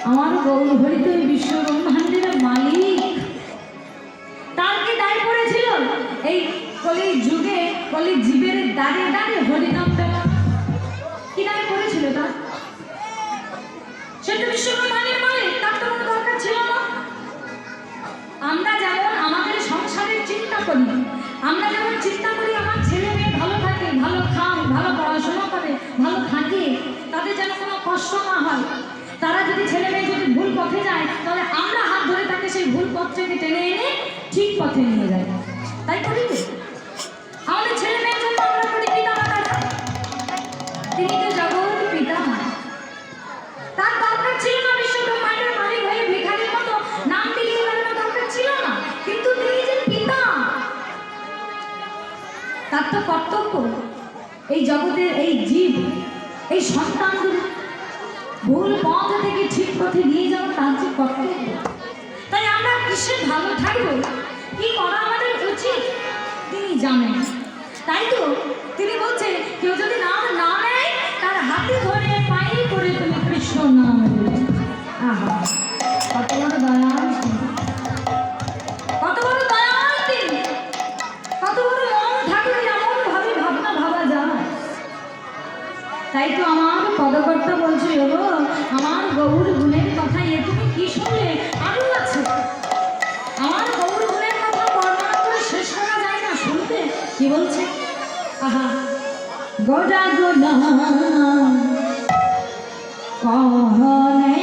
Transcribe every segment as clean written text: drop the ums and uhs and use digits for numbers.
আমার গৌর হরি তো বিশ্ব ব্রহ্মাণ্ডের মালিক। তার কি দায় পড়েছিল এই কলির যুগে কলির জীবের দাঁড়িয়ে দাঁড়িয়ে হরিনাম দেওয়া? কি দায় পড়েছিল তার? সে তো বিশ্ব ব্রহ্মাণ্ডের মালিক, তার তো কোনো দরকার ছিল না। আমরা যেমন আমাদের সংসারের চিন্তা করি, আমরা যেমন চিন্তা করি আমার ছেলে মেয়ে ভালো থাকে, ভালো খায়, ভালো পড়াশোনা করে, ভালো থাকে, তাদের যেন কোনো কষ্ট না হয়। তারা যদি ছেলে মেয়ে যদি ভুল পথে যায়, তাহলে আমরা হাত ধরে তাকে সেই ভুল পথ থেকে টেনে এনে ঠিক পথে নিয়ে যাই। তাই করি তো আমাদের ছেলে মেয়ের জন্য আমরা করি পিতা মাতা। তিনি তো জগৎ পিতা। তার দরকার ছিল না বিশ্ব ব্রহ্মাণ্ডের মালিক হয়ে ভিখারির মতো নাম বিলিয়ে বেড়ানোর দরকার ছিল না, কিন্তু তিনি যে পিতা, তার তো কর্তব্য এই জগতের এই জীব, এই সন্তানদের ভুল পথ থেকে ঠিক পথে নিয়ে যাওয়া তার যে কর্তব্য। তাই আমরা কিসে ভালো থাকবো, কি করা আমাদের উচিত তিনি জানেন। তাই তো তিনি বলছেন কেউ যদি নাম না নেয় তার হাতে ধরে পায়ে করে তুমি কৃষ্ণ নাম নেবে। আহা, কত বড় দয়াল, কত বড় দয়াল তিনি, কত বড় মন থাকলে এমন ভাবে ভাবনা ভাবা যায়। তাই তো আমার পদকর্তা বলছে, ওগো আমার গৌর গুণের কথা এ তুমি কি শুনলে? আরো আছে, আমার গৌর গুণের কথা বর্ণনা করে শেষ করা যায় না শুনতে। কি বলছে? আহা, গোডা গোডা কহনে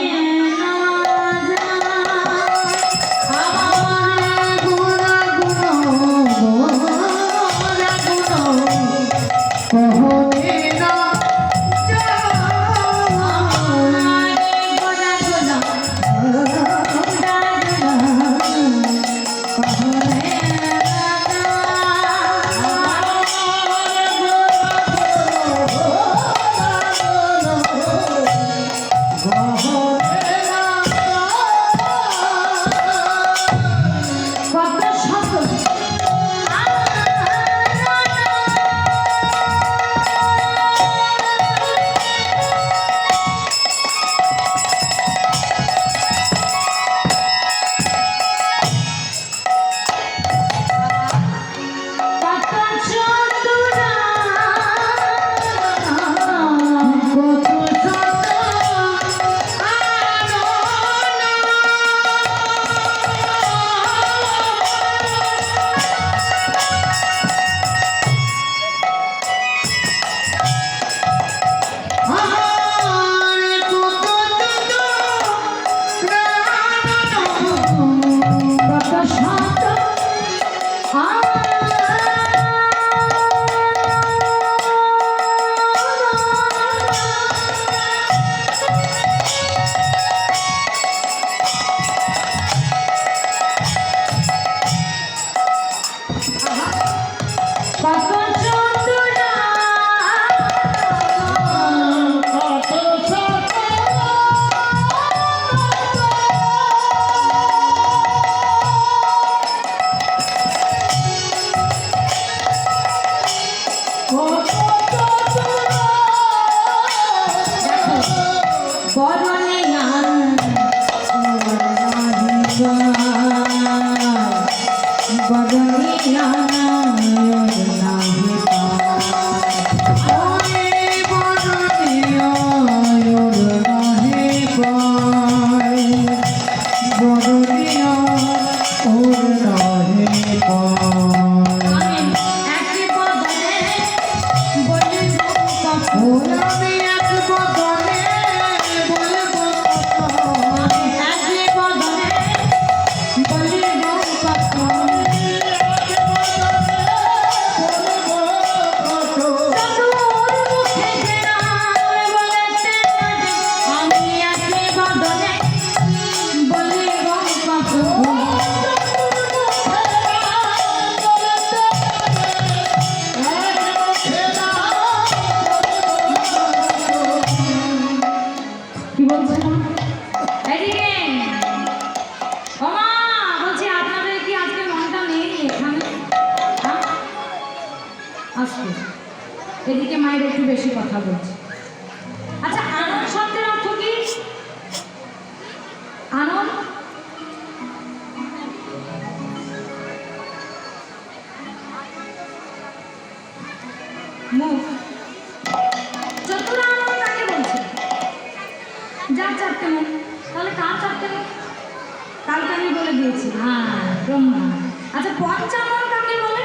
এদিকে মায়ের একটু বেশি কথা বলছে। আচ্ছা, আনন্দ শব্দের অর্থ কি? মুখ। চতুরানন কাকে বলছে? যার চারটে মুখ। তাহলে কার চারটে মুখ? কালকে আমি বলে দিয়েছি, হ্যাঁ ব্রহ্মা। আচ্ছা পঞ্চানন কাকে বলে?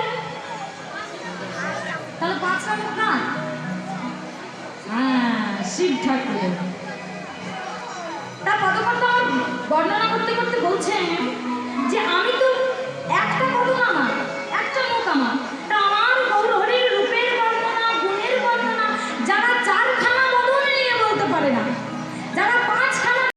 তাহলে পাঁচটা মুখ কার? হ্যাঁ শিব ঠাকুর। তার পদকর্তা আমার বর্ণনা করতে করতে বলছেন